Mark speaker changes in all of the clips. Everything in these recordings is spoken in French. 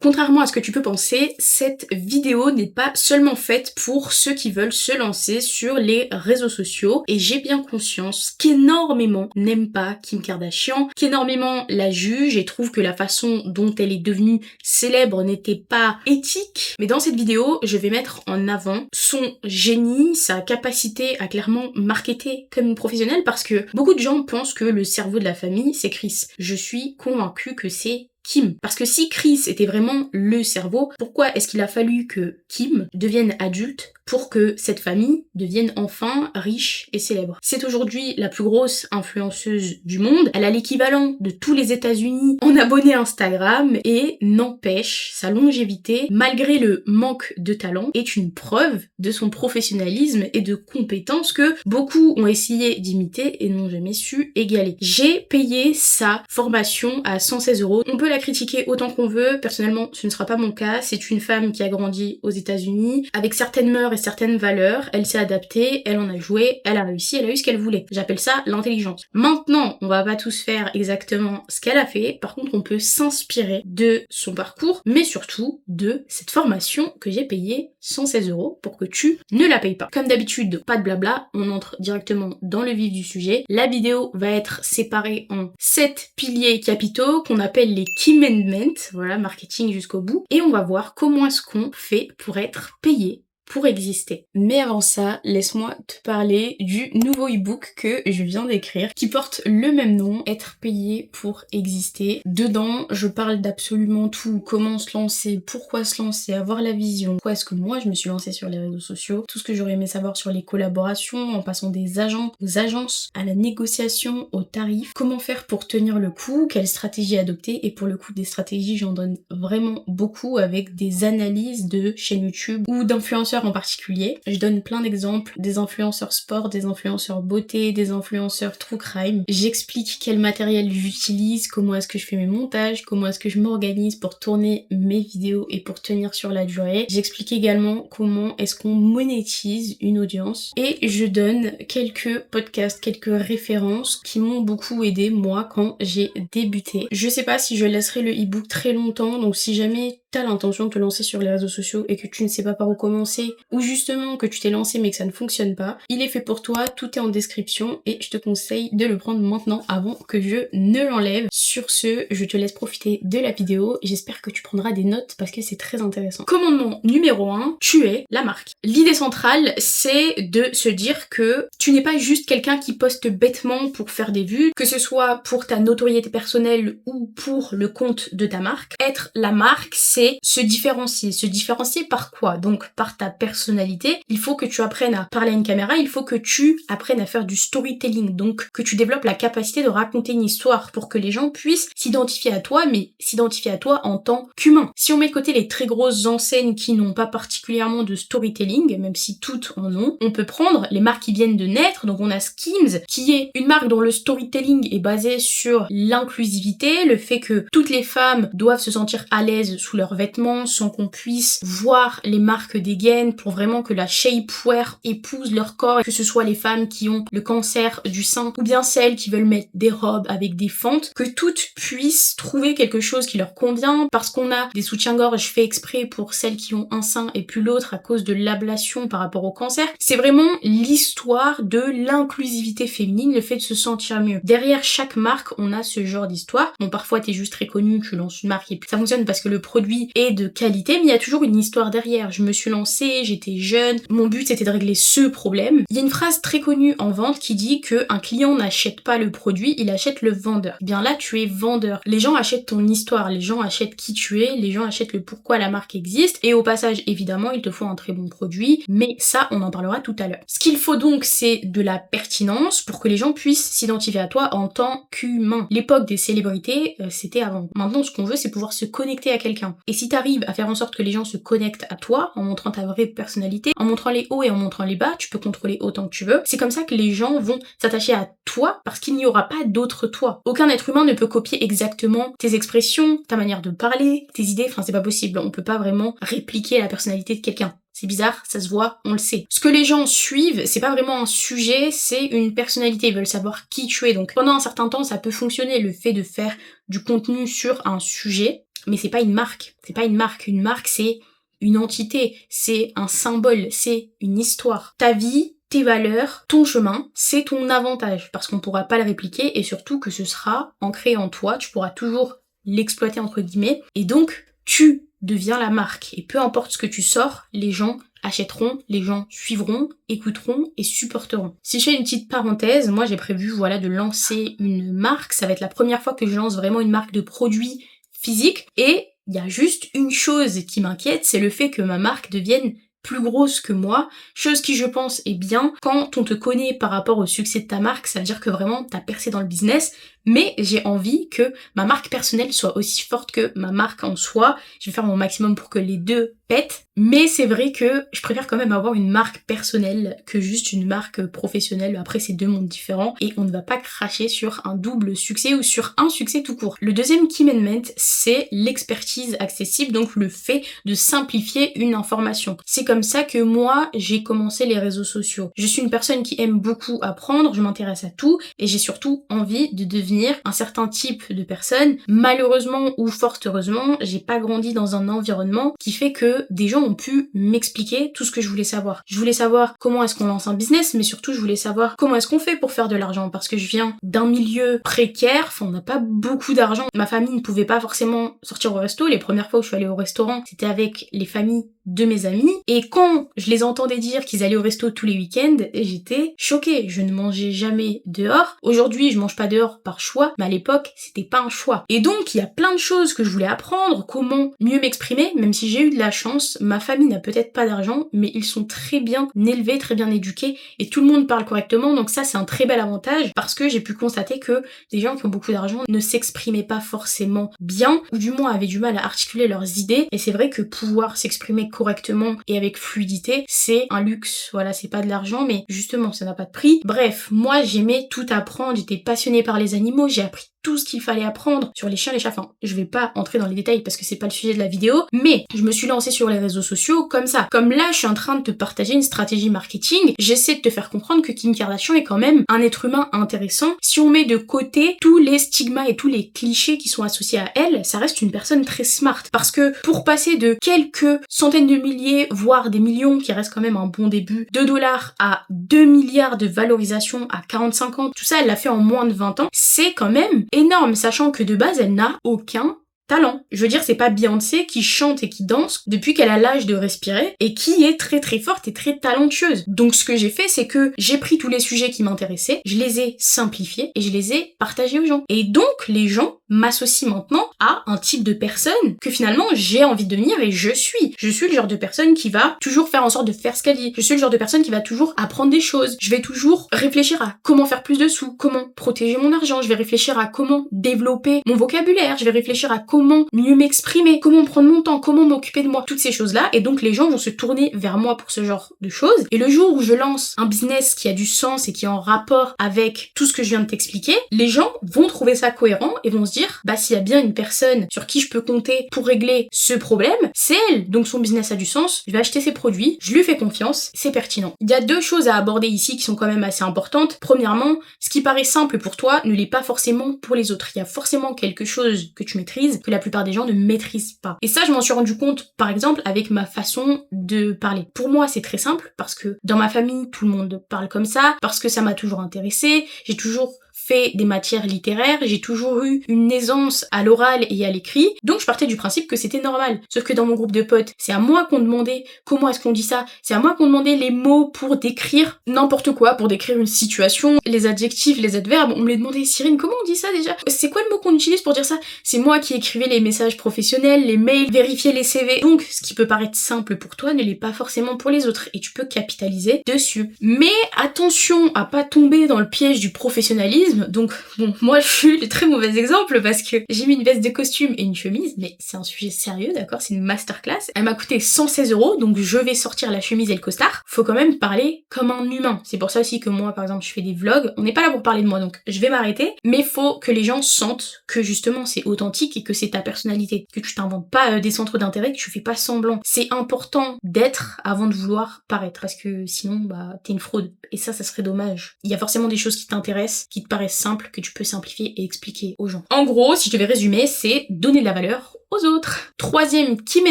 Speaker 1: Contrairement à ce que tu peux penser, cette vidéo n'est pas seulement faite pour ceux qui veulent se lancer sur les réseaux sociaux et j'ai bien conscience qu'énormément n'aiment pas Kim Kardashian, qu'énormément la jugent et trouvent que la façon dont elle est devenue célèbre n'était pas éthique. Mais dans cette vidéo, je vais mettre en avant son génie, sa capacité à clairement marketer comme une professionnelle parce que beaucoup de gens pensent que le cerveau de la famille, c'est Kris. Je suis convaincue que c'est Kim. Parce que si Kris était vraiment le cerveau, pourquoi est-ce qu'il a fallu que Kim devienne adulte pour que cette famille devienne enfin riche et célèbre? C'est aujourd'hui la plus grosse influenceuse du monde. Elle a l'équivalent de tous les États-Unis en abonnés Instagram et n'empêche, sa longévité, malgré le manque de talent, est une preuve de son professionnalisme et de compétences que beaucoup ont essayé d'imiter et n'ont jamais su égaler. J'ai payé sa formation à 116 €. On peut la critiquer autant qu'on veut. Personnellement, ce ne sera pas mon cas. C'est une femme qui a grandi aux États-Unis avec certaines mœurs et certaines valeurs. Elle s'est adaptée, elle en a joué, elle a réussi, elle a eu ce qu'elle voulait. J'appelle ça l'intelligence. Maintenant, on va pas tous faire exactement ce qu'elle a fait. Par contre, on peut s'inspirer de son parcours, mais surtout de cette formation que j'ai payée 116 € pour que tu ne la payes pas. Comme d'habitude, pas de blabla, on entre directement dans le vif du sujet. La vidéo va être séparée en 7 piliers capitaux qu'on appelle les Kimendment, voilà, marketing jusqu'au bout, et on va voir comment est-ce qu'on fait pour être payé pour exister. Mais avant ça, laisse-moi te parler du nouveau e-book que je viens d'écrire, qui porte le même nom, Être payé pour exister. Dedans, je parle d'absolument tout, comment se lancer, pourquoi se lancer, avoir la vision, pourquoi est-ce que moi je me suis lancée sur les réseaux sociaux, tout ce que j'aurais aimé savoir sur les collaborations, en passant des agents aux agences, à la négociation, aux tarifs, comment faire pour tenir le coup, quelle stratégie adopter, et pour le coup des stratégies j'en donne vraiment beaucoup avec des analyses de chaînes YouTube ou d'influenceurs en particulier. Je donne plein d'exemples, des influenceurs sport, des influenceurs beauté, des influenceurs true crime. J'explique quel matériel j'utilise, comment est-ce que je fais mes montages, comment est-ce que je m'organise pour tourner mes vidéos et pour tenir sur la durée. J'explique également comment est-ce qu'on monétise une audience et je donne quelques podcasts, quelques références qui m'ont beaucoup aidé moi quand j'ai débuté. Je sais pas si je laisserai le e-book très longtemps, donc si jamais t'as l'intention de te lancer sur les réseaux sociaux et que tu ne sais pas par où commencer, ou justement que tu t'es lancé mais que ça ne fonctionne pas, il est fait pour toi, tout est en description et je te conseille de le prendre maintenant avant que je ne l'enlève. Sur ce, je te laisse profiter de la vidéo et j'espère que tu prendras des notes parce que c'est très intéressant. Commandement numéro 1, tu es la marque. L'idée centrale, c'est de se dire que tu n'es pas juste quelqu'un qui poste bêtement pour faire des vues, que ce soit pour ta notoriété personnelle ou pour le compte de ta marque. Être la marque, c'est se différencier. Se différencier par quoi? Donc par ta personnalité. Il faut que tu apprennes à parler à une caméra, il faut que tu apprennes à faire du storytelling, donc que tu développes la capacité de raconter une histoire pour que les gens puissent s'identifier à toi, mais s'identifier à toi en tant qu'humain. Si on met de côté les très grosses enseignes qui n'ont pas particulièrement de storytelling, même si toutes en ont, on peut prendre les marques qui viennent de naître, donc on a Skims, qui est une marque dont le storytelling est basé sur l'inclusivité, le fait que toutes les femmes doivent se sentir à l'aise sous leurs vêtements sans qu'on puisse voir les marques des gaines pour vraiment que la shapewear épouse leur corps, que ce soit les femmes qui ont le cancer du sein ou bien celles qui veulent mettre des robes avec des fentes, que toutes puissent trouver quelque chose qui leur convient parce qu'on a des soutiens-gorge faits exprès pour celles qui ont un sein et plus l'autre à cause de l'ablation par rapport au cancer. C'est vraiment l'histoire de l'inclusivité féminine, le fait de se sentir mieux. Derrière chaque marque, on a ce genre d'histoire. Bon, parfois t'es juste très connu, tu lances une marque et puis ça fonctionne parce que le produit est de qualité, mais il y a toujours une histoire derrière. Je me suis lancée, j'étais jeune, mon but c'était de régler ce problème. Il y a une phrase très connue en vente qui dit que un client n'achète pas le produit, il achète le vendeur. Eh bien là, tu es vendeur. Les gens achètent ton histoire, les gens achètent qui tu es, les gens achètent le pourquoi la marque existe, et au passage, évidemment, il te faut un très bon produit, mais ça, on en parlera tout à l'heure. Ce qu'il faut donc, c'est de la pertinence pour que les gens puissent s'identifier à toi en tant qu'humain. L'époque des célébrités, c'était avant. Maintenant, ce qu'on veut, c'est pouvoir se connecter à quelqu'un. Et si t'arrives à faire en sorte que les gens se connectent à toi, en montrant ta vraie personnalité, en montrant les hauts et en montrant les bas, tu peux contrôler autant que tu veux, c'est comme ça que les gens vont s'attacher à toi, parce qu'il n'y aura pas d'autre toi. Aucun être humain ne peut copier exactement tes expressions, ta manière de parler, tes idées, enfin c'est pas possible, on peut pas vraiment répliquer la personnalité de quelqu'un. C'est bizarre, ça se voit, on le sait. Ce que les gens suivent, c'est pas vraiment un sujet, c'est une personnalité, ils veulent savoir qui tu es. Donc pendant un certain temps, ça peut fonctionner, le fait de faire du contenu sur un sujet. mais c'est pas une marque. C'est pas une marque. Une marque, c'est une entité, c'est un symbole, c'est une histoire. Ta vie, tes valeurs, ton chemin, c'est ton avantage parce qu'on pourra pas le répliquer et surtout que ce sera ancré en toi, tu pourras toujours l'exploiter entre guillemets et donc tu deviens la marque et peu importe ce que tu sors, les gens achèteront, les gens suivront, écouteront et supporteront. Si je fais une petite parenthèse, moi j'ai prévu de lancer une marque, ça va être la première fois que je lance vraiment une marque de produits physiques et il y a juste une chose qui m'inquiète, c'est le fait que ma marque devienne plus grosse que moi, chose qui je pense est bien. Quand on te connaît par rapport au succès de ta marque, ça veut dire que vraiment t'as percé dans le business, mais j'ai envie que ma marque personnelle soit aussi forte que ma marque en soi. Je vais faire mon maximum pour que les deux pètent, mais c'est vrai que je préfère quand même avoir une marque personnelle que juste une marque professionnelle. Après, c'est deux mondes différents et on ne va pas cracher sur un double succès ou sur un succès tout court. Le deuxième key element, c'est l'expertise accessible, donc le fait de simplifier une information. C'est comme ça que moi, j'ai commencé les réseaux sociaux. Je suis une personne qui aime beaucoup apprendre, je m'intéresse à tout et j'ai surtout envie de devenir un certain type de personne. Malheureusement ou fort heureusement, j'ai pas grandi dans un environnement qui fait que des gens ont pu m'expliquer tout ce que je voulais savoir. Je voulais savoir comment est-ce qu'on lance un business, mais surtout je voulais savoir comment est-ce qu'on fait pour faire de l'argent parce que je viens d'un milieu précaire, enfin on n'a pas beaucoup d'argent. Ma famille ne pouvait pas forcément sortir au resto. Les premières fois où je suis allée au restaurant, c'était avec les familles de mes amis et quand je les entendais dire qu'ils allaient au resto tous les week-ends, j'étais choquée. Je ne mangeais jamais dehors. Aujourd'hui, je mange pas dehors par choix, mais à l'époque, c'était pas un choix. Et donc, il y a plein de choses que je voulais apprendre, comment mieux m'exprimer, même si j'ai eu de la chance, ma famille n'a peut-être pas d'argent, mais ils sont très bien élevés, très bien éduqués et tout le monde parle correctement. Donc ça, c'est un très bel avantage parce que j'ai pu constater que des gens qui ont beaucoup d'argent ne s'exprimaient pas forcément bien ou du moins avaient du mal à articuler leurs idées et c'est vrai que pouvoir s'exprimer correctement et avec fluidité, c'est un luxe. Voilà, c'est pas de l'argent, mais justement, ça n'a pas de prix. Bref, moi, j'aimais tout apprendre, j'étais passionnée par les animaux, j'ai appris tout ce qu'il fallait apprendre sur les chiens, les chats. Enfin, je vais pas entrer dans les détails parce que c'est pas le sujet de la vidéo, mais je me suis lancée sur les réseaux sociaux comme ça. Comme là, je suis en train de te partager une stratégie marketing, j'essaie de te faire comprendre que Kim Kardashian est quand même un être humain intéressant. Si on met de côté tous les stigmas et tous les clichés qui sont associés à elle, ça reste une personne très smart. Parce que pour passer de quelques centaines de milliers, voire des millions, qui reste quand même un bon début, de dollars à 2 milliards de valorisation à 45 ans, tout ça, elle l'a fait en moins de 20 ans, c'est quand même énorme, sachant que de base, elle n'a aucun talent. Je veux dire, c'est pas Beyoncé qui chante et qui danse depuis qu'elle a l'âge de respirer et qui est très très forte et très talentueuse. Donc ce que j'ai fait, c'est que j'ai pris tous les sujets qui m'intéressaient, je les ai simplifiés et je les ai partagés aux gens. Et donc les gens m'associent maintenant à un type de personne que finalement j'ai envie de devenir et je suis. Je suis le genre de personne qui va toujours faire en sorte de faire ce qu'elle dit. Je suis le genre de personne qui va toujours apprendre des choses. Je vais toujours réfléchir à comment faire plus de sous, comment protéger mon argent. Je vais réfléchir à comment développer mon vocabulaire. Je vais réfléchir à comment mieux m'exprimer, comment prendre mon temps, comment m'occuper de moi, toutes ces choses-là. Et donc les gens vont se tourner vers moi pour ce genre de choses. Et le jour où je lance un business qui a du sens et qui est en rapport avec tout ce que je viens de t'expliquer, les gens vont trouver ça cohérent et vont se dire, bah s'il y a bien une personne sur qui je peux compter pour régler ce problème, c'est elle. Donc son business a du sens, je vais acheter ses produits, je lui fais confiance, c'est pertinent. Il y a deux choses à aborder ici qui sont quand même assez importantes. Premièrement, ce qui paraît simple pour toi ne l'est pas forcément pour les autres. Il y a forcément quelque chose que tu maîtrises que la plupart des gens ne maîtrisent pas. Et ça, je m'en suis rendu compte, par exemple, avec ma façon de parler. Pour moi, c'est très simple parce que dans ma famille, tout le monde parle comme ça, parce que ça m'a toujours intéressée, j'ai toujours fait des matières littéraires, j'ai toujours eu une aisance à l'oral et à l'écrit, donc je partais du principe que c'était normal. Sauf que dans mon groupe de potes, c'est à moi qu'on demandait comment est-ce qu'on dit ça, c'est à moi qu'on demandait les mots pour décrire n'importe quoi, pour décrire une situation, les adjectifs, les adverbes, on me les demandait, Cyrine, comment on dit ça déjà? C'est quoi le mot qu'on utilise pour dire ça? C'est moi qui écrivais les messages professionnels, les mails, vérifier les CV. Donc, ce qui peut paraître simple pour toi ne l'est pas forcément pour les autres, et tu peux capitaliser dessus. Mais attention à pas tomber dans le piège du professionnalisme. Donc bon, moi je suis le très mauvais exemple parce que j'ai mis une veste de costume et une chemise, mais c'est un sujet sérieux, d'accord, c'est une masterclass. Elle m'a coûté 116 €, donc je vais sortir la chemise et le costard. Faut quand même parler comme un humain. C'est pour ça aussi que moi, par exemple, je fais des vlogs. On n'est pas là pour parler de moi, donc je vais m'arrêter. Mais faut que les gens sentent que justement c'est authentique et que c'est ta personnalité, que tu t'inventes pas des centres d'intérêt, que tu fais pas semblant. C'est important d'être avant de vouloir paraître, parce que sinon, bah, t'es une fraude. Et ça serait dommage. Il y a forcément des choses qui t'intéressent, qui te paraissent reste simple, que tu peux simplifier et expliquer aux gens. En gros, si je devais résumer, c'est donner de la valeur aux autres. Troisième key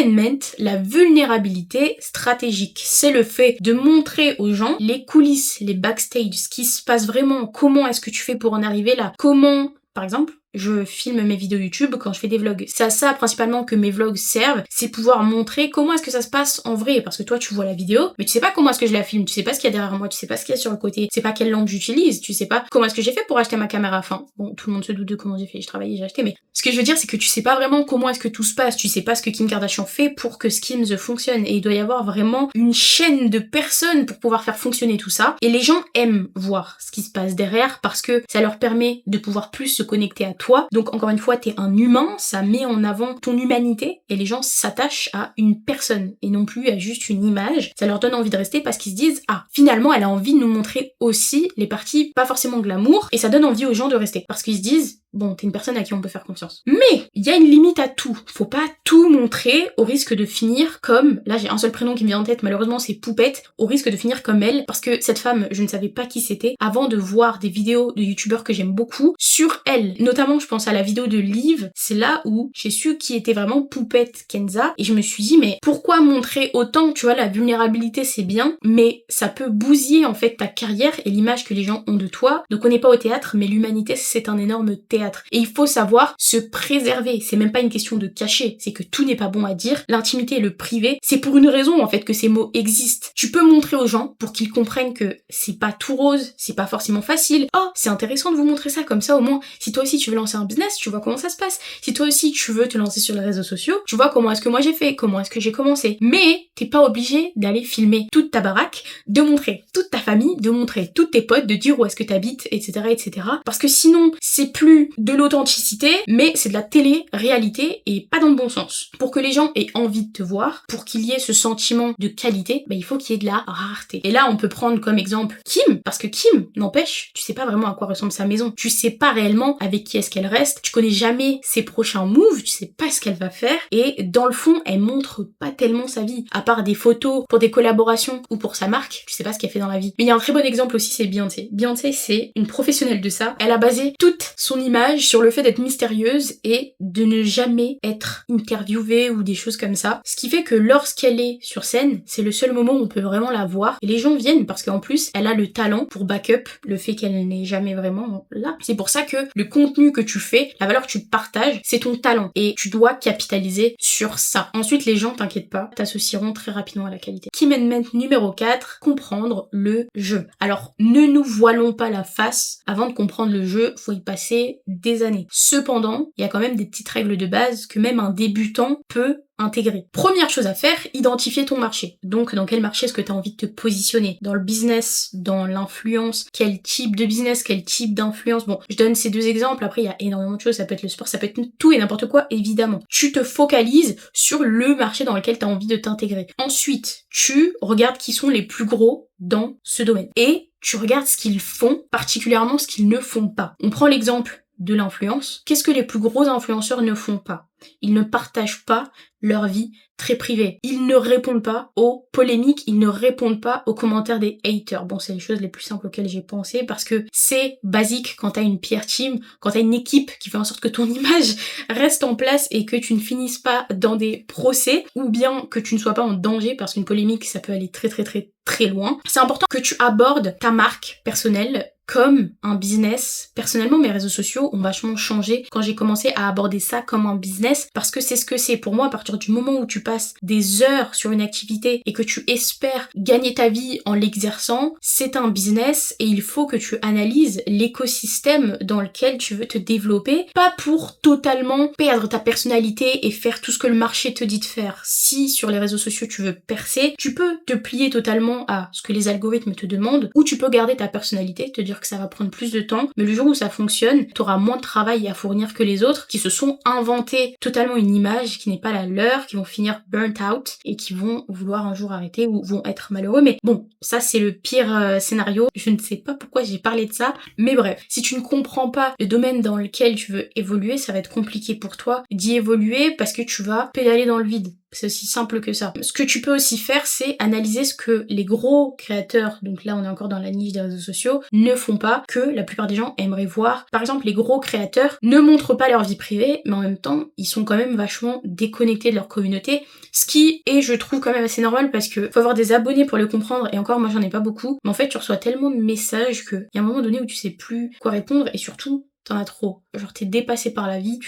Speaker 1: element, la vulnérabilité stratégique. C'est le fait de montrer aux gens les coulisses, les backstage, ce qui se passe vraiment, comment est-ce que tu fais pour en arriver là, comment, par exemple, je filme mes vidéos YouTube quand je fais des vlogs. C'est à ça principalement que mes vlogs servent, c'est pouvoir montrer comment est-ce que ça se passe en vrai, parce que toi tu vois la vidéo, mais tu sais pas comment est-ce que je la filme, tu sais pas ce qu'il y a derrière moi, tu sais pas ce qu'il y a sur le côté, tu sais pas quelle lampe j'utilise, tu sais pas comment est-ce que j'ai fait pour acheter ma caméra. Enfin, bon, tout le monde se doute de comment j'ai fait, je travaillais, j'ai acheté, mais ce que je veux dire c'est que tu sais pas vraiment comment est-ce que tout se passe, tu sais pas ce que Kim Kardashian fait pour que Skims fonctionne, et il doit y avoir vraiment une chaîne de personnes pour pouvoir faire fonctionner tout ça, et les gens aiment voir ce qui se passe derrière parce que ça leur permet de pouvoir plus se connecter à toi. Donc encore une fois, t'es un humain, ça met en avant ton humanité et les gens s'attachent à une personne et non plus à juste une image. Ça leur donne envie de rester parce qu'ils se disent ah, finalement elle a envie de nous montrer aussi les parties pas forcément glamour, et ça donne envie aux gens de rester parce qu'ils se disent bon, t'es une personne à qui on peut faire confiance. Mais il y a une limite à tout. Faut pas tout montrer au risque de finir comme, là j'ai un seul prénom qui me vient en tête, malheureusement c'est Poupette, au risque de finir comme elle, parce que cette femme, je ne savais pas qui c'était avant de voir des vidéos de youtubeurs que j'aime beaucoup sur elle. Notamment, je pense à la vidéo de Liv, c'est là où j'ai su qui était vraiment Poupette Kenza, et je me suis dit mais pourquoi montrer autant, tu vois, la vulnérabilité c'est bien, mais ça peut bousiller en fait ta carrière et l'image que les gens ont de toi. Donc on n'est pas au théâtre, mais l'humanité c'est un énorme théâtre. Et il faut savoir se préserver. C'est même pas une question de cacher, c'est que tout n'est pas bon à dire. L'intimité et le privé, c'est pour une raison en fait que ces mots existent. Tu peux montrer aux gens pour qu'ils comprennent que c'est pas tout rose, c'est pas forcément facile. Oh, c'est intéressant de vous montrer ça, comme ça au moins, si toi aussi tu veux lancer un business, tu vois comment ça se passe. Si toi aussi tu veux te lancer sur les réseaux sociaux, tu vois comment est-ce que moi j'ai fait, comment est-ce que j'ai commencé. Mais t'es pas obligé d'aller filmer toute ta baraque, de montrer toute ta famille, de montrer tous tes potes, de dire où est-ce que t'habites, etc., etc. Parce que sinon, c'est plus de l'authenticité, mais c'est de la télé-réalité et pas dans le bon sens. Pour que les gens aient envie de te voir, pour qu'il y ait ce sentiment de qualité, il faut qu'il y ait de la rareté. Et là, on peut prendre comme exemple Kim, parce que Kim, n'empêche, tu sais pas vraiment à quoi ressemble sa maison. Tu sais pas réellement avec qui est-ce qu'elle reste, tu connais jamais ses prochains moves, tu sais pas ce qu'elle va faire, et dans le fond, elle montre pas tellement sa vie. À part des photos pour des collaborations ou pour sa marque, tu sais pas ce qu'elle fait dans la vie. Mais il y a un très bon exemple aussi, c'est Beyoncé. Beyoncé, c'est une professionnelle de ça. Elle a basé toute son image sur le fait d'être mystérieuse et de ne jamais être interviewée ou des choses comme ça. Ce qui fait que lorsqu'elle est sur scène, c'est le seul moment où on peut vraiment la voir. Et les gens viennent parce qu'en plus, elle a le talent pour back-up le fait qu'elle n'est jamais vraiment là. C'est pour ça que le contenu que tu fais, la valeur que tu partages, c'est ton talent. Et tu dois capitaliser sur ça. Ensuite, les gens, t'inquiète pas, t'associeront très rapidement à la qualité. Key element numéro 4, comprendre le jeu. Alors, ne nous voilons pas la face. Avant de comprendre le jeu, faut y passer des années. Cependant, il y a quand même des petites règles de base que même un débutant peut intégrer. Première chose à faire, identifier ton marché. Donc, dans quel marché est-ce que tu as envie de te positionner? Dans le business, dans l'influence, quel type de business, quel type d'influence? Bon, je donne ces deux exemples, après il y a énormément de choses, ça peut être le sport, ça peut être tout et n'importe quoi, évidemment. Tu te focalises sur le marché dans lequel tu as envie de t'intégrer. Ensuite, tu regardes qui sont les plus gros dans ce domaine. Et tu regardes ce qu'ils font, particulièrement ce qu'ils ne font pas. On prend l'exemple de l'influence. Qu'est-ce que les plus gros influenceurs ne font pas? Ils ne partagent pas leur vie très privée. Ils ne répondent pas aux polémiques, ils ne répondent pas aux commentaires des haters. Bon, c'est les choses les plus simples auxquelles j'ai pensé parce que c'est basique quand t'as une PR team, quand t'as une équipe qui fait en sorte que ton image reste en place et que tu ne finisses pas dans des procès ou bien que tu ne sois pas en danger parce qu'une polémique, ça peut aller très loin. C'est important que tu abordes ta marque personnelle comme un business. Personnellement, mes réseaux sociaux ont vachement changé quand j'ai commencé à aborder ça comme un business parce que c'est ce que c'est. Pour moi, à partir du moment où tu passes des heures sur une activité et que tu espères gagner ta vie en l'exerçant, c'est un business et il faut que tu analyses l'écosystème dans lequel tu veux te développer, pas pour totalement perdre ta personnalité et faire tout ce que le marché te dit de faire. Si sur les réseaux sociaux tu veux percer, tu peux te plier totalement à ce que les algorithmes te demandent ou tu peux garder ta personnalité, te dire que ça va prendre plus de temps, mais le jour où ça fonctionne, t'auras moins de travail à fournir que les autres qui se sont inventés totalement une image qui n'est pas la leur, qui vont finir burnt out et qui vont vouloir un jour arrêter ou vont être malheureux. Mais bon, ça c'est le pire scénario. Je ne sais pas pourquoi j'ai parlé de ça, mais bref, si tu ne comprends pas le domaine dans lequel tu veux évoluer, ça va être compliqué pour toi d'y évoluer parce que tu vas pédaler dans le vide. C'est aussi simple que ça. Ce que tu peux aussi faire, c'est analyser ce que les gros créateurs, donc là on est encore dans la niche des réseaux sociaux, ne font pas, que la plupart des gens aimeraient voir. Par exemple, les gros créateurs ne montrent pas leur vie privée, mais en même temps, ils sont quand même vachement déconnectés de leur communauté, ce qui est, je trouve, quand même assez normal parce que faut avoir des abonnés pour le comprendre, et encore, moi j'en ai pas beaucoup, mais en fait, tu reçois tellement de messages qu'il y a un moment donné où tu sais plus quoi répondre, et surtout, t'en as trop. Genre t'es dépassé par la vie,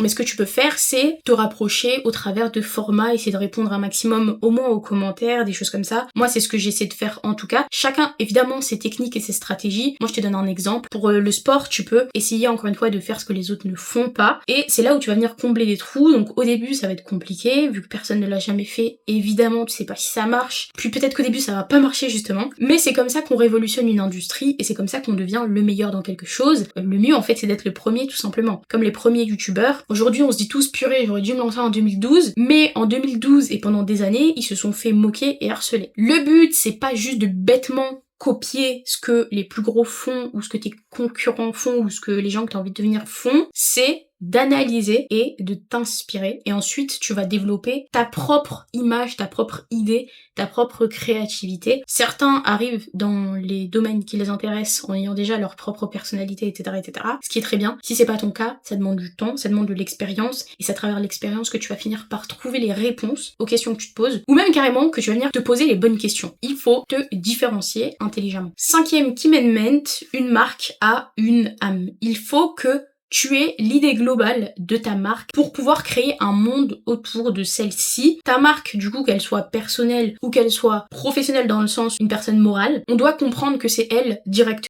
Speaker 1: Mais ce que tu peux faire, c'est te rapprocher au travers de formats, essayer de répondre un maximum au moins aux commentaires, des choses comme ça. Moi, c'est ce que j'essaie de faire en tout cas. Chacun, évidemment, ses techniques et ses stratégies. Moi, je te donne un exemple. Pour le sport, tu peux essayer encore une fois de faire ce que les autres ne font pas. Et c'est là où tu vas venir combler des trous. Donc au début, ça va être compliqué, vu que personne ne l'a jamais fait. Évidemment, tu sais pas si ça marche. Puis peut-être qu'au début, ça va pas marcher justement. Mais c'est comme ça qu'on révolutionne une industrie et c'est comme ça qu'on devient le meilleur dans quelque chose. Le mieux, en fait, c'est d'être le premier, tout simplement. Comme les premiers youtubeurs. Aujourd'hui, on se dit tous, purée, j'aurais dû me lancer en 2012. Mais en 2012 et pendant des années, ils se sont fait moquer et harceler. Le but, c'est pas juste de bêtement copier ce que les plus gros font ou ce que tes concurrents font ou ce que les gens que t'as envie de devenir font, c'est d'analyser et de t'inspirer, et ensuite tu vas développer ta propre image, ta propre idée, ta propre créativité. Certains arrivent dans les domaines qui les intéressent en ayant déjà leur propre personnalité, etc., etc., ce qui est très bien. Si c'est pas ton cas, ça demande du temps, ça demande de l'expérience, et c'est à travers l'expérience que tu vas finir par trouver les réponses aux questions que tu te poses, ou même carrément que tu vas venir te poser les bonnes questions. Il faut te différencier intelligemment. 5e commandement, une marque a une âme. Il faut que tu es l'idée globale de ta marque pour pouvoir créer un monde autour de celle-ci. Ta marque, du coup, qu'elle soit personnelle ou qu'elle soit professionnelle dans le sens une personne morale, on doit comprendre que c'est elle directement,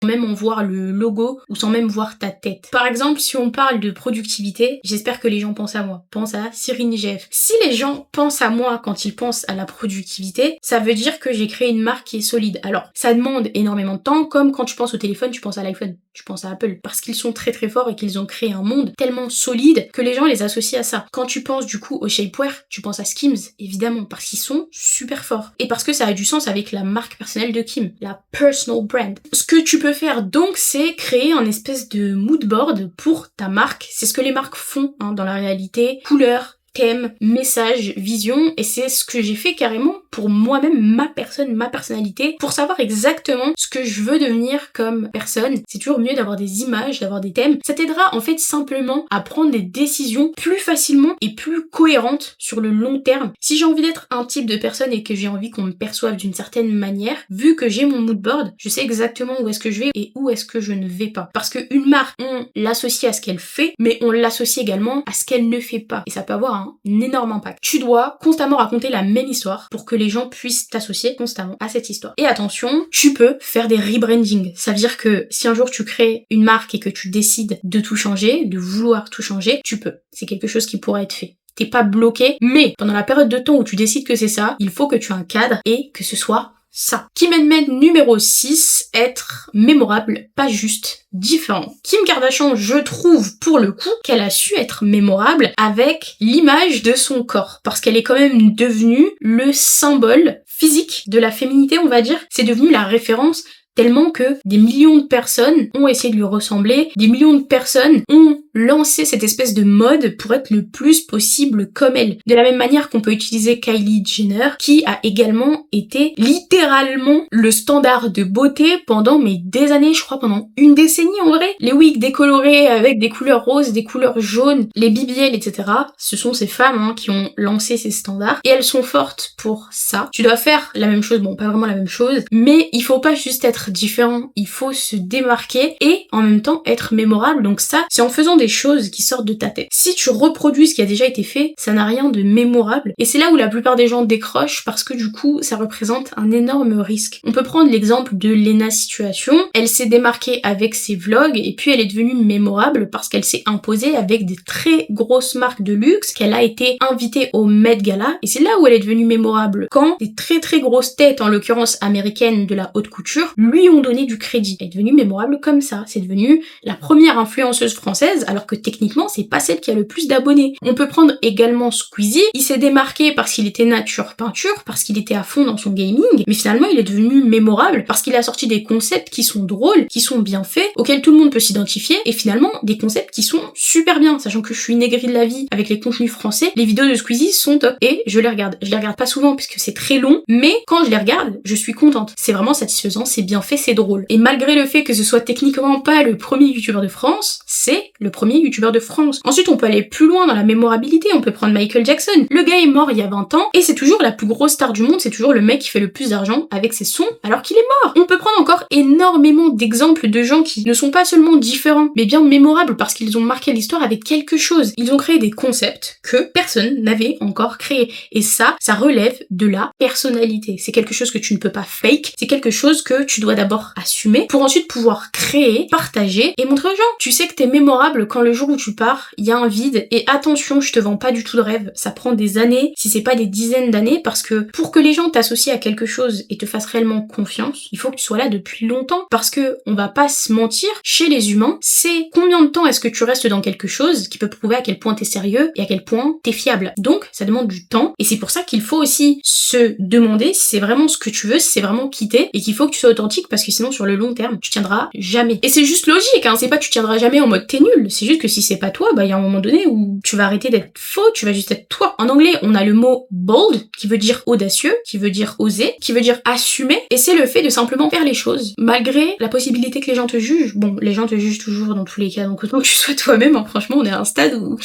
Speaker 1: sans même en voir le logo ou sans même voir ta tête. Par exemple, si on parle de productivité, j'espère que les gens pensent à moi. Pense à Cyrine GF. Si les gens pensent à moi quand ils pensent à la productivité, ça veut dire que j'ai créé une marque qui est solide. Alors, ça demande énormément de temps, comme quand tu penses au téléphone, tu penses à l'iPhone, tu penses à Apple, parce qu'ils sont très très forts et qu'ils ont créé un monde tellement solide que les gens les associent à ça. Quand tu penses du coup au shapewear, tu penses à Skims, évidemment, parce qu'ils sont super forts. Et parce que ça a du sens avec la marque personnelle de Kim, la personal brand. Ce que tu peux faire donc, c'est créer un espèce de mood board pour ta marque. C'est ce que les marques font dans la réalité. Couleurs, thème, message, vision, et c'est ce que j'ai fait carrément pour moi-même, ma personne, ma personnalité, pour savoir exactement ce que je veux devenir comme personne. C'est toujours mieux d'avoir des images, d'avoir des thèmes. Ça t'aidera en fait simplement à prendre des décisions plus facilement et plus cohérentes sur le long terme. Si j'ai envie d'être un type de personne et que j'ai envie qu'on me perçoive d'une certaine manière, vu que j'ai mon mood board, je sais exactement où est-ce que je vais et où est-ce que je ne vais pas. Parce qu'une marque, on l'associe à ce qu'elle fait, mais on l'associe également à ce qu'elle ne fait pas. Et ça peut avoir un énorme impact. Tu dois constamment raconter la même histoire pour que les gens puissent t'associer constamment à cette histoire. Et attention, tu peux faire des rebranding. Ça veut dire que si un jour tu crées une marque et que tu décides de tout changer, de vouloir tout changer, tu peux. C'est quelque chose qui pourra être fait. T'es pas bloqué, mais pendant la période de temps où tu décides que c'est ça, il faut que tu aies un cadre et que ce soit ça. Commandement numéro 6, être mémorable, pas juste différent. Kim Kardashian, je trouve pour le coup qu'elle a su être mémorable avec l'image de son corps, parce qu'elle est quand même devenue le symbole physique de la féminité, on va dire. C'est devenu la référence tellement que des millions de personnes ont essayé de lui ressembler, des millions de personnes ont lancé cette espèce de mode pour être le plus possible comme elle. De la même manière qu'on peut utiliser Kylie Jenner, qui a également été littéralement le standard de beauté pendant des années, je crois pendant une décennie en vrai. Les wigs décolorés avec des couleurs roses, des couleurs jaunes, les BBL, etc. Ce sont ces femmes qui ont lancé ces standards et elles sont fortes pour ça. Tu dois faire la même chose, bon pas vraiment la même chose, mais il faut pas juste être différent, il faut se démarquer et en même temps être mémorable. Donc ça, c'est en faisant des choses qui sortent de ta tête. Si tu reproduis ce qui a déjà été fait, ça n'a rien de mémorable. Et c'est là où la plupart des gens décrochent parce que du coup, ça représente un énorme risque. On peut prendre l'exemple de Lena Situation. Elle s'est démarquée avec ses vlogs et puis elle est devenue mémorable parce qu'elle s'est imposée avec des très grosses marques de luxe, qu'elle a été invitée au Met Gala et c'est là où elle est devenue mémorable. Quand des très très grosses têtes, en l'occurrence américaines de la haute couture, lui lui ont donné du crédit. Elle est devenue mémorable comme ça. C'est devenu la première influenceuse française, alors que techniquement, c'est pas celle qui a le plus d'abonnés. On peut prendre également Squeezie. Il s'est démarqué parce qu'il était nature peinture, parce qu'il était à fond dans son gaming, mais finalement, il est devenu mémorable parce qu'il a sorti des concepts qui sont drôles, qui sont bien faits, auxquels tout le monde peut s'identifier, et finalement, des concepts qui sont super bien, sachant que je suis une aigrie de la vie avec les contenus français, les vidéos de Squeezie sont top, et je les regarde. Je les regarde pas souvent puisque c'est très long, mais quand je les regarde, je suis contente. C'est vraiment satisfaisant, c'est bien fait, c'est drôle. Et malgré le fait que ce soit techniquement pas le premier youtubeur de France, c'est le premier youtubeur de France. Ensuite, on peut aller plus loin dans la mémorabilité, on peut prendre Michael Jackson. Le gars est mort il y a 20 ans, et c'est toujours la plus grosse star du monde, c'est toujours le mec qui fait le plus d'argent avec ses sons alors qu'il est mort. On peut prendre encore énormément d'exemples de gens qui ne sont pas seulement différents, mais bien mémorables parce qu'ils ont marqué l'histoire avec quelque chose. Ils ont créé des concepts que personne n'avait encore créés. Et ça relève de la personnalité. C'est quelque chose que tu ne peux pas fake, c'est quelque chose que tu dois d'abord assumer pour ensuite pouvoir créer, partager et montrer aux gens. Tu sais que t'es mémorable quand le jour où tu pars, il y a un vide, et attention, je te vends pas du tout de rêve. Ça prend des années, si c'est pas des dizaines d'années, parce que pour que les gens t'associent à quelque chose et te fassent réellement confiance, il faut que tu sois là depuis longtemps, parce que on va pas se mentir, chez les humains, c'est combien de temps est-ce que tu restes dans quelque chose qui peut prouver à quel point t'es sérieux et à quel point t'es fiable. Donc, ça demande du temps, et c'est pour ça qu'il faut aussi se demander si c'est vraiment ce que tu veux, si c'est vraiment quitter, et qu'il faut que tu sois authentique, parce que sinon, sur le long terme, tu tiendras jamais. Et c'est juste logique, hein, c'est pas tu tiendras jamais en mode t'es nul, c'est juste que si c'est pas toi, bah il y a un moment donné où tu vas arrêter d'être faux, tu vas juste être toi. En anglais, on a le mot bold, qui veut dire audacieux, qui veut dire oser, qui veut dire assumer, et c'est le fait de simplement faire les choses, malgré la possibilité que les gens te jugent. Bon, les gens te jugent toujours dans tous les cas, donc autant que tu sois toi-même, hein. Franchement, on est à un stade où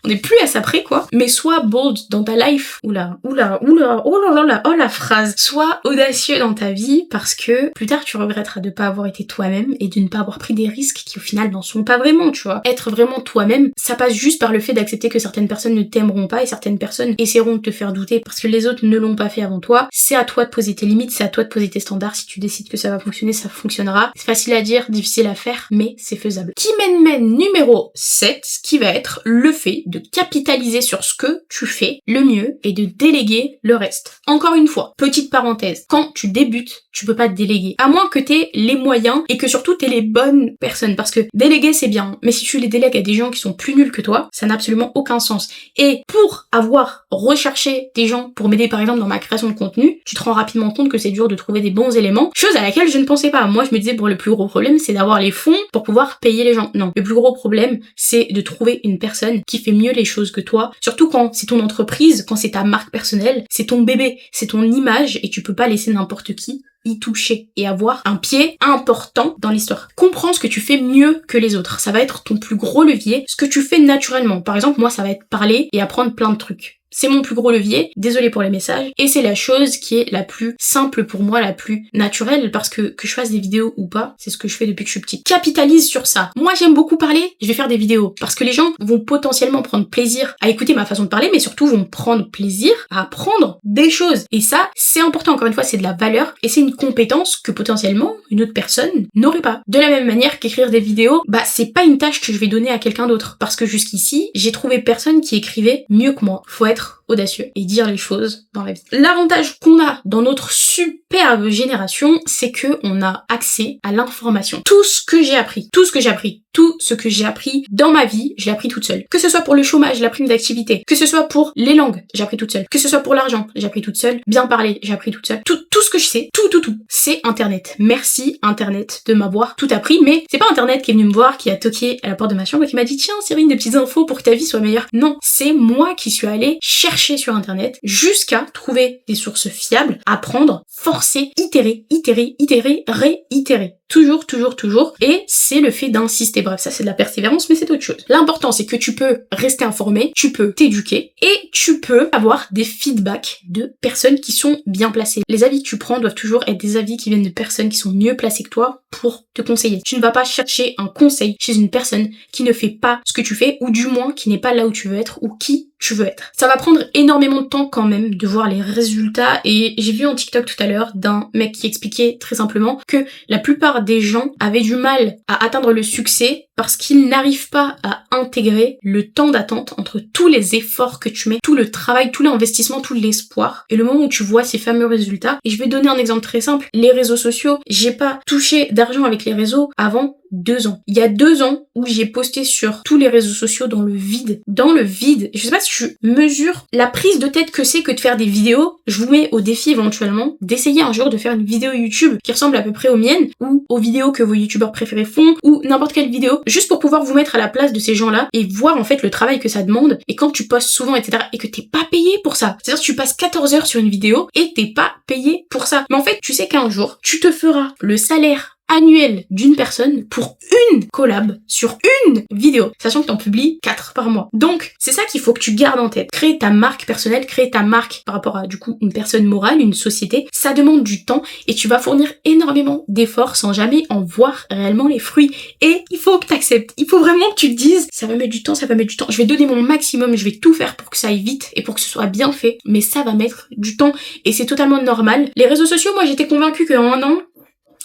Speaker 1: on est plus à ça près, quoi. Mais sois bold dans ta life. Oh la phrase. Sois audacieux dans ta vie, parce que plus tard tu regretteras de pas avoir été toi-même et de ne pas avoir pris des risques qui au final n'en sont pas vraiment, tu vois. Être vraiment toi-même, ça passe juste par le fait d'accepter que certaines personnes ne t'aimeront pas et certaines personnes essaieront de te faire douter parce que les autres ne l'ont pas fait avant toi. C'est à toi de poser tes limites, c'est à toi de poser tes standards. Si tu décides que ça va fonctionner, ça fonctionnera. C'est facile à dire, difficile à faire, mais c'est faisable. Qui mène numéro 7, qui va être le fait de capitaliser sur ce que tu fais le mieux et de déléguer le reste. Encore une fois, petite parenthèse, quand tu débutes, tu peux pas déléguer. À moins que t'aies les moyens et que surtout t'aies les bonnes personnes. Parce que déléguer c'est bien, mais si tu les délègues à des gens qui sont plus nuls que toi, ça n'a absolument aucun sens. Et pour avoir recherché des gens pour m'aider par exemple dans ma création de contenu, tu te rends rapidement compte que c'est dur de trouver des bons éléments. Chose à laquelle je ne pensais pas. Moi je me disais le plus gros problème c'est d'avoir les fonds pour pouvoir payer les gens. Non, le plus gros problème c'est de trouver une personne qui fait mieux les choses que toi. Surtout quand c'est ton entreprise, quand c'est ta marque personnelle, c'est ton bébé, c'est ton image et tu peux pas laisser n'importe qui y toucher et avoir un pied important dans l'histoire. Comprends ce que tu fais mieux que les autres. Ça va être ton plus gros levier, ce que tu fais naturellement. Par exemple, moi, ça va être parler et apprendre plein de trucs. C'est mon plus gros levier, désolé pour les messages, et c'est la chose qui est la plus simple pour moi, la plus naturelle, parce que je fasse des vidéos ou pas, c'est ce que je fais depuis que je suis petite. Capitalise sur ça. Moi j'aime beaucoup parler, je vais faire des vidéos, parce que les gens vont potentiellement prendre plaisir à écouter ma façon de parler, mais surtout vont prendre plaisir à apprendre des choses. Et ça, c'est important, encore une fois, c'est de la valeur, et c'est une compétence que potentiellement une autre personne n'aurait pas. De la même manière qu'écrire des vidéos, bah c'est pas une tâche que je vais donner à quelqu'un d'autre, parce que jusqu'ici, j'ai trouvé personne qui écrivait mieux que moi. Faut être audacieux et dire les choses dans la vie. L'avantage qu'on a dans notre superbe génération, c'est que on a accès à l'information. Tout ce que j'ai appris dans ma vie, je l'ai appris toute seule. Que ce soit pour le chômage, la prime d'activité, que ce soit pour les langues, j'ai appris toute seule. Que ce soit pour l'argent, j'ai appris toute seule. Bien parler, j'ai appris toute seule. Tout ce que je sais, tout, c'est Internet. Merci Internet de m'avoir tout appris, mais c'est pas Internet qui est venu me voir, qui a toqué à la porte de ma chambre et qui m'a dit tiens Cyrine, des petites infos pour que ta vie soit meilleure. Non, c'est moi qui suis allée chercher sur Internet jusqu'à trouver des sources fiables, apprendre, forcer, itérer, réitérer. Toujours. Et c'est le fait d'insister. Bref, ça c'est de la persévérance, mais c'est autre chose. L'important, c'est que tu peux rester informé, tu peux t'éduquer et tu peux avoir des feedbacks de personnes qui sont bien placées. Les avis que tu prends doivent toujours être des avis qui viennent de personnes qui sont mieux placées que toi pour te conseiller. Tu ne vas pas chercher un conseil chez une personne qui ne fait pas ce que tu fais, ou du moins qui n'est pas là où tu veux être, ou qui tu veux être. Ça va prendre énormément de temps quand même de voir les résultats, et j'ai vu en TikTok tout à l'heure d'un mec qui expliquait très simplement que la plupart des gens avaient du mal à atteindre le succès parce qu'ils n'arrivent pas à intégrer le temps d'attente entre tous les efforts que tu mets, tout le travail, tout l'investissement, tout l'espoir et le moment où tu vois ces fameux résultats. Et je vais donner un exemple très simple. Les réseaux sociaux, j'ai pas touché d'argent avec les réseaux avant 2 ans. Il y a 2 ans où j'ai posté sur tous les réseaux sociaux dans le vide. Dans le vide. Je sais pas si tu mesures la prise de tête que c'est que de faire des vidéos. Je vous mets au défi éventuellement d'essayer un jour de faire une vidéo YouTube qui ressemble à peu près aux miennes ou aux vidéos que vos youtubeurs préférés font ou n'importe quelle vidéo, juste pour pouvoir vous mettre à la place de ces gens-là et voir en fait le travail que ça demande. Et quand tu postes souvent, etc. et que t'es pas payé pour ça. C'est-à-dire que tu passes 14 heures sur une vidéo et t'es pas payé pour ça. Mais en fait, tu sais qu'un jour, tu te feras le salaire annuel d'une personne pour une collab sur une vidéo, sachant que t'en publies 4 par mois. Donc, c'est ça qu'il faut que tu gardes en tête. Créer ta marque personnelle, créer ta marque par rapport à, du coup, une personne morale, une société, ça demande du temps et tu vas fournir énormément d'efforts sans jamais en voir réellement les fruits. Et il faut que t'acceptes. Il faut vraiment que tu te dises, ça va mettre du temps, ça va mettre du temps. Je vais donner mon maximum, je vais tout faire pour que ça aille vite et pour que ce soit bien fait, mais ça va mettre du temps et c'est totalement normal. Les réseaux sociaux, moi, j'étais convaincue qu'en 1 an,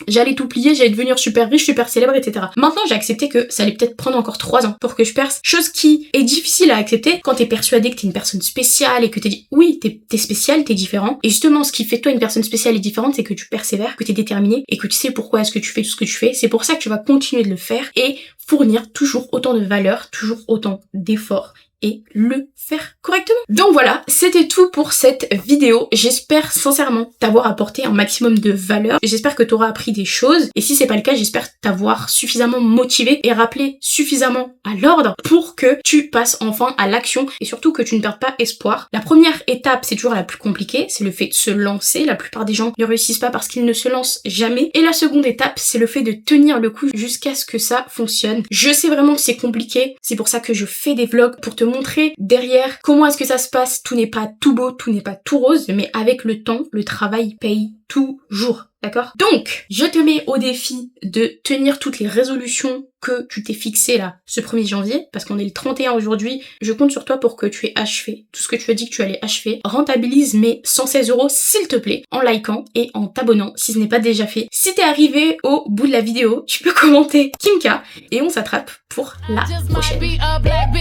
Speaker 1: j'allais tout plier, j'allais devenir super riche, super célèbre, etc. Maintenant, j'ai accepté que ça allait peut-être prendre encore 3 ans pour que je perce. Chose qui est difficile à accepter quand t'es persuadé que t'es une personne spéciale et que t'es dit, oui, t'es spécial, t'es différent. Et justement, ce qui fait de toi une personne spéciale et différente, c'est que tu persévères, que t'es déterminé et que tu sais pourquoi est-ce que tu fais tout ce que tu fais. C'est pour ça que tu vas continuer de le faire et fournir toujours autant de valeur, toujours autant d'efforts et le faire correctement. Donc voilà, c'était tout pour cette vidéo. J'espère sincèrement t'avoir apporté un maximum de valeur. J'espère que t'auras appris des choses. Et si c'est pas le cas, j'espère t'avoir suffisamment motivé et rappelé suffisamment à l'ordre pour que tu passes enfin à l'action et surtout que tu ne perdes pas espoir. La première étape, c'est toujours la plus compliquée, c'est le fait de se lancer. La plupart des gens ne réussissent pas parce qu'ils ne se lancent jamais. Et la seconde étape, c'est le fait de tenir le coup jusqu'à ce que ça fonctionne. Je sais vraiment que c'est compliqué. C'est pour ça que je fais des vlogs pour te montrer derrière comment est-ce que ça se passe. Tout n'est pas tout beau, tout n'est pas tout rose, mais avec le temps, le travail paye toujours, d'accord? Donc, je te mets au défi de tenir toutes les résolutions que tu t'es fixées là, ce 1er janvier, parce qu'on est le 31 aujourd'hui. Je compte sur toi pour que tu aies achevé tout ce que tu as dit que tu allais achever. Rentabilise mes 116 € s'il te plaît, en likant et en t'abonnant si ce n'est pas déjà fait. Si t'es arrivé au bout de la vidéo, tu peux commenter Kimka et on s'attrape pour la prochaine.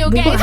Speaker 1: Bon courage.